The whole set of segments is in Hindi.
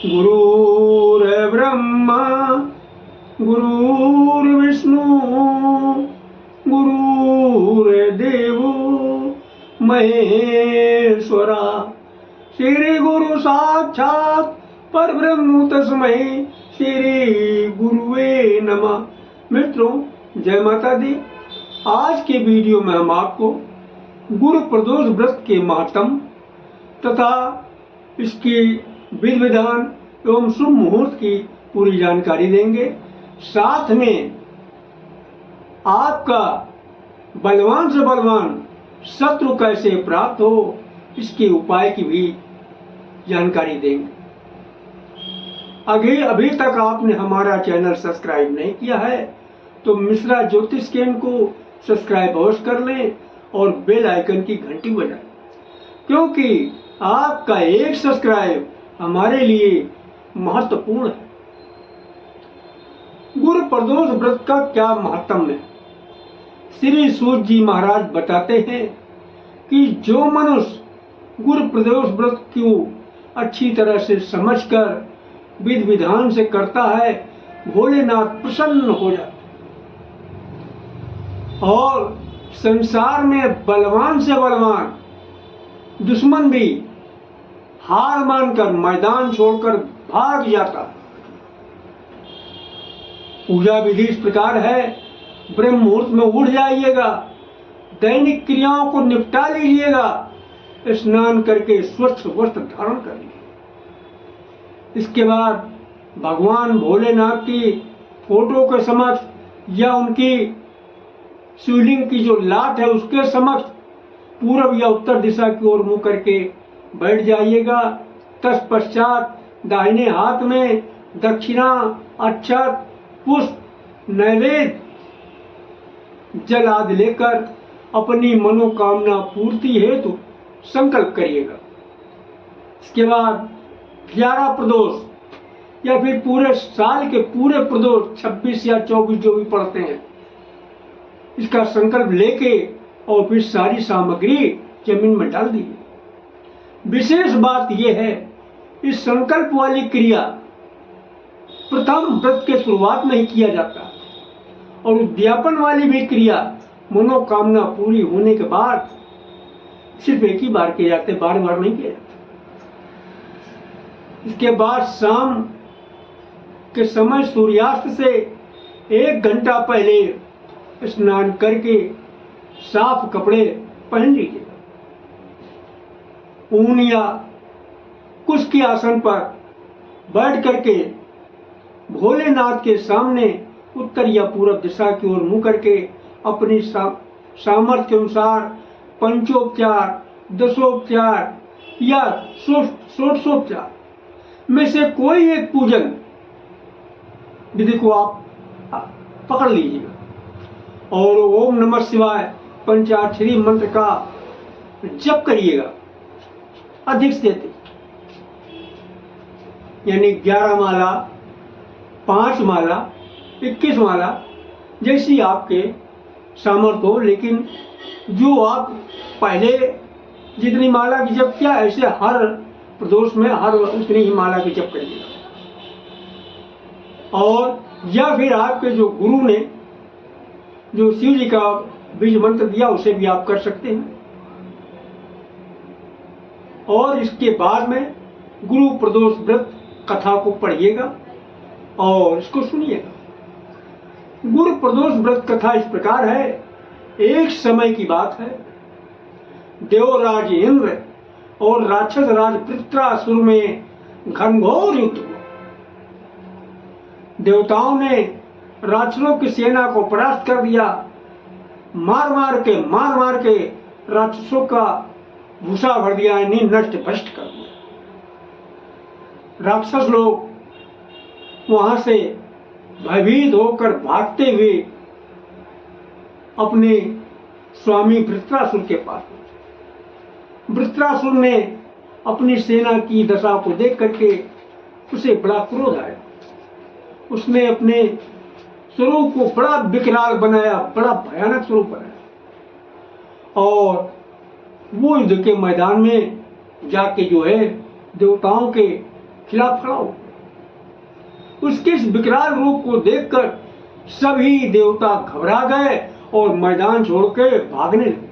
गुरुर्ब्रह्मा गुरुर्विष्णु गुरुर्देवो महेश्वरा श्री गुरु साक्षात परब्रह्म तस्मै श्री गुरुवे नमः। मित्रों, जय माता दी। आज के वीडियो में हम आपको गुरु प्रदोष व्रत के महात्म तथा इसकी विधि विधान एवं शुभ मुहूर्त की पूरी जानकारी देंगे। साथ में आपका बलवान से बलवान शत्रु कैसे प्राप्त हो इसके उपाय की भी जानकारी देंगे। अभी तक आपने हमारा चैनल सब्सक्राइब नहीं किया है तो मिश्रा ज्योतिष केंद्र को सब्सक्राइब अवश्य कर लें और बेल आइकन की घंटी बजाएं, क्योंकि आपका एक सब्सक्राइब हमारे लिए महत्वपूर्ण है। गुरु प्रदोष व्रत का क्या महत्व है? श्री सूत जी महाराज बताते हैं कि जो मनुष्य गुरु प्रदोष व्रत को अच्छी तरह से समझकर विधि विधान से करता है, भोलेनाथ प्रसन्न हो जाते और संसार में बलवान से बलवान दुश्मन भी हार मानकर मैदान छोड़कर भाग जाता। पूजा विधि इस प्रकार है। ब्रह्म मुहूर्त में उठ जाइएगा, दैनिक क्रियाओं को निपटा लीजिएगा, स्नान करके स्वच्छ वस्त्र धारण कर लीजिए। इसके बाद भगवान भोलेनाथ की फोटो के समक्ष या उनकी शिवलिंग की जो लाट है उसके समक्ष पूर्व या उत्तर दिशा की ओर मुंह करके बैठ जाइएगा। तत्पश्चात दाहिने हाथ में दक्षिणा, अक्षत, पुष्प, नैवेद्य, जल आदि लेकर अपनी मनोकामना पूर्ति हेतु संकल्प करिएगा। इसके बाद 11 प्रदोष या फिर पूरे साल के पूरे प्रदोष 26 या 24 जो भी पढ़ते हैं, इसका संकल्प लेके और फिर सारी सामग्री जमीन में डाल दीजिए। विशेष बात यह है, इस संकल्प वाली क्रिया प्रथम व्रत के शुरुआत में ही किया जाता है और उद्यापन वाली भी क्रिया मनोकामना पूरी होने के बाद सिर्फ एक ही बार किए जाते, बार बार नहीं किया जाता। इसके बाद शाम के समय सूर्यास्त से 1 घंटा पहले स्नान करके साफ कपड़े पहन लीजिए। ऊन या कुश के आसन पर बैठ करके भोलेनाथ के सामने उत्तर या पूर्व दिशा की ओर मुंह करके अपनी सामर्थ्य के अनुसार पंचोपचार, दशोपचार या षोडशोपचार में से कोई एक पूजन विधि को आप पकड़ लीजिएगा और ओम नमः शिवाय पंचाक्षरी मंत्र का जप करिएगा अधिक से अधिक, यानी 11 माला, 5 माला, 21 माला जैसी आपके सामर्थ्य हो। लेकिन जो आप पहले जितनी माला की जप किया ऐसे हर प्रदोष में हर उतनी ही माला की जप करिएगा। और या फिर आपके जो गुरु ने जो शिव जी का बीज मंत्र दिया उसे भी आप कर सकते हैं। और इसके बाद में गुरु प्रदोष व्रत कथा को पढ़िएगा और इसको सुनिएगा। गुरु प्रदोष व्रत कथा इस प्रकार है। एक समय की बात है, देवराज इंद्र और राक्षस राज वृत्रासुर में घनघोर युद्ध हुआ। देवताओं ने राक्षसों की सेना को परास्त कर दिया। मार मार के राक्षसों का भूसा भर दिया, यानी नष्ट भ्रष्ट कर दिया। राक्षस लोग वहां से भयभीत होकर भागते हुए अपने स्वामी वृत्रासुर के पास पहुंचे। वृत्रासुर ने अपनी सेना की दशा को देख करके उसे बड़ा क्रोध आया। उसने अपने स्वरूप को बड़ा विकराल बनाया, बड़ा भयानक स्वरूप बनाया और वो युद्ध के मैदान में जाके जो है देवताओं के खिलाफ खड़ा हो। उसके इस विकराल रूप को देखकर सभी देवता घबरा गए और मैदान छोड़ के भागने लगे।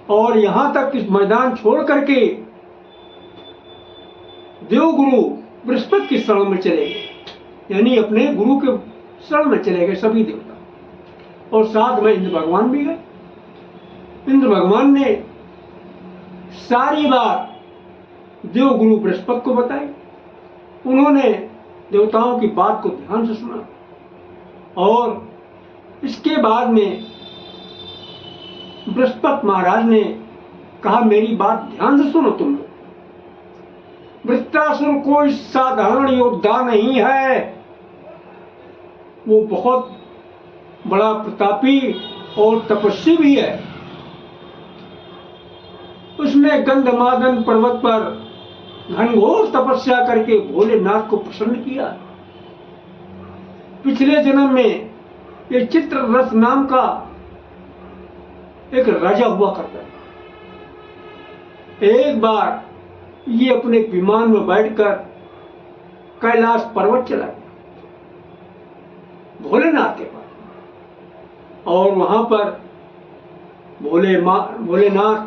और यहां तक इस मैदान छोड़ करके देवगुरु बृहस्पति की शरण में चले गए, यानी अपने गुरु के शरण में चले गए सभी देवता। और साथ में इंद्र भगवान भी गए। इंद्र भगवान ने सारी बात देवगुरु बृहस्पति को बताई। उन्होंने देवताओं की बात को ध्यान से सुना और इसके बाद में बृहस्पति महाराज ने कहा, मेरी बात ध्यान से सुनो तुम लोग। वृत्रासुर कोई साधारण योद्धा नहीं है, वो बहुत बड़ा प्रतापी और तपस्वी भी है। उसने गंधमादन पर्वत पर घनघोर तपस्या करके भोलेनाथ को प्रसन्न किया। पिछले जन्म में ये चित्ररथ नाम का एक राजा हुआ करता है। एक बार ये अपने विमान में बैठकर कैलाश पर्वत चला गया भोलेनाथ के पास, और वहां पर भोलेनाथ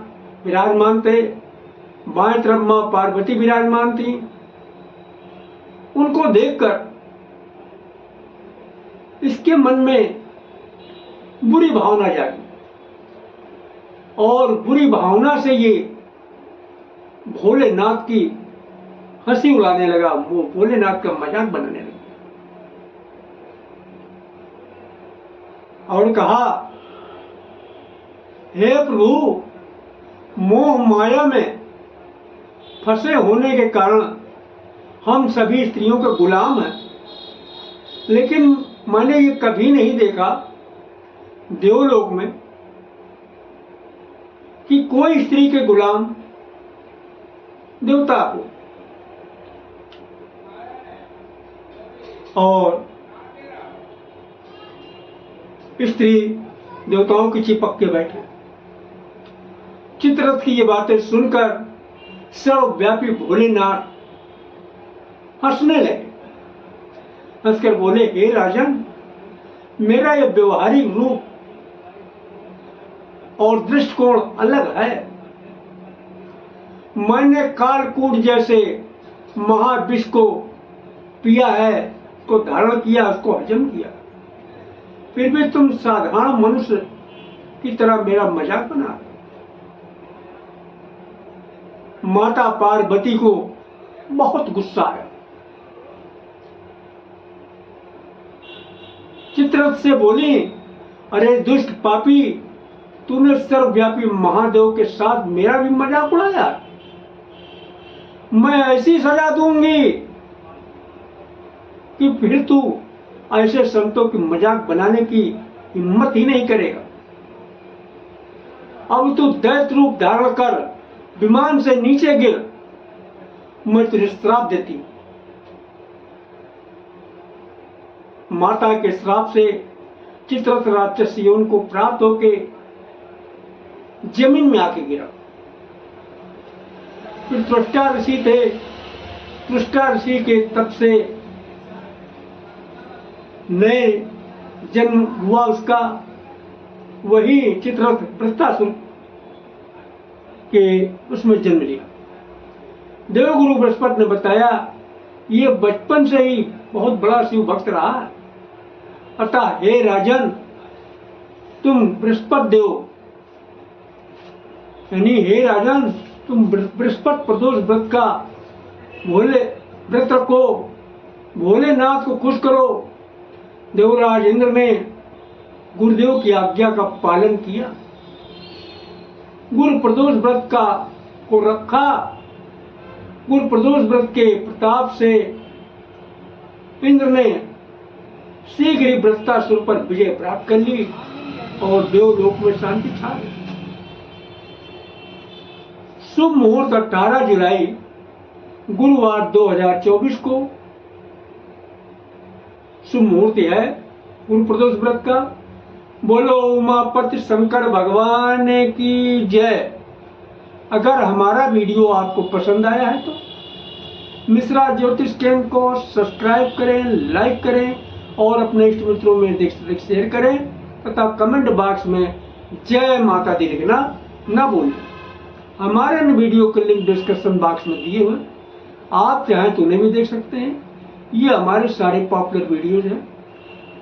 विराजमान थे। बाएं तरफ मां पार्वती विराजमान थी। उनको देखकर इसके मन में बुरी भावना जागी और बुरी भावना से ये भोलेनाथ की हंसी उड़ाने लगा, वो भोलेनाथ का मजाक बनाने लगा और कहा, हे प्रभु, मोह माया में फंसे होने के कारण हम सभी स्त्रियों के गुलाम हैं, लेकिन मैंने ये कभी नहीं देखा देवलोक में कि कोई स्त्री के गुलाम देवता को। और स्त्री देवताओं की चिपक के बैठे। चित्ररथ की ये बातें सुनकर सर्वव्यापी भोलेनाथ हंसने लगे। हंसकर बोले, हे राजन, मेरा यह व्यवहारिक रूप और दृष्टिकोण अलग है। मैंने कालकूट जैसे महाविष को पिया है, को धारण किया, उसको हजम किया, फिर भी तुम साधारण मनुष्य की तरह मेरा मजाक बना रहे। माता पार्वती को बहुत गुस्सा आया। चित्ररथ से बोली, अरे दुष्ट पापी, तूने सर्वव्यापी महादेव के साथ मेरा भी मजाक उड़ाया। मैं ऐसी सजा दूंगी कि फिर तू ऐसे संतों की मजाक बनाने की हिम्मत ही नहीं करेगा। अब तू दैत्य रूप धारण कर विमान से नीचे गिर, मैं तुझे श्राप देती हूं। माता के श्राप से चित्ररथ राक्षस योनि को प्राप्त होके जमीन में आके गिरा। फिर त्वष्टा ऋषि थे, त्वष्टा ऋषि के तप से नए जन्म हुआ उसका, वही चित्ररथ वृत्रासुर के उसमें जन्म लिया। देवगुरु बृहस्पति ने बताया, ये बचपन से ही बहुत बड़ा शिव भक्त रहा। अतः हे राजन, तुम बृहस्पति देव, यानी हे राजन, तुम बृहस्पति प्रदोष व्रत का व्रत रखो, भोलेनाथ को खुश करो। देवराज इंद्र ने गुरुदेव की आज्ञा का पालन किया, गुरु प्रदोष व्रत का को रखा। गुरु प्रदोष व्रत के प्रताप से इंद्र ने शीघ्र ही वृत्रासुर पर विजय प्राप्त कर ली और देवलोक में शांति छा गई। शुभ मुहूर्त 18 जुलाई गुरुवार 2024 को शुभ मुहूर्त है गुरु प्रदोष व्रत का। बोलो उमापति शंकर भगवान की जय। अगर हमारा वीडियो आपको पसंद आया है तो मिश्रा ज्योतिष केंद्र को सब्सक्राइब करें, लाइक करें और अपने इष्ट मित्रों में शेयर करें तथा कमेंट बॉक्स में जय माता दी लिखना ना भूलें। हमारे इन वीडियो के लिंक डिस्क्रिप्शन बॉक्स में दिए हुए, आप चाहें तो उन्हें भी देख सकते हैं। ये हमारे सारे पॉपुलर वीडियोज हैं।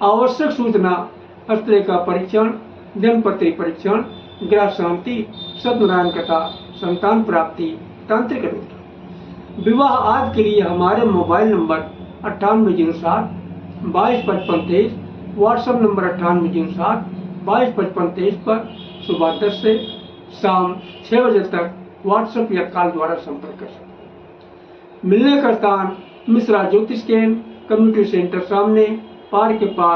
आवश्यक सूचना, हस्तरेखा परीक्षण, जन्मपत्री परीक्षण, ग्रह शांति, सत्यनारायण कथा, संतान प्राप्ति, तांत्रिक अनुष्ठान, विवाह आदि के लिए हमारे मोबाइल नंबर 9807 225523, व्हाट्सएप नंबर 9807 225523 पर सुबह 10 से शाम 6 बजे तक व्हाट्सएप या कॉल द्वारा संपर्क कर सकते हैं। मिलने का स्थान मिश्रा ज्योतिष केंद्र, कम्युनिटी सेंटर सामने, पार्क के पास।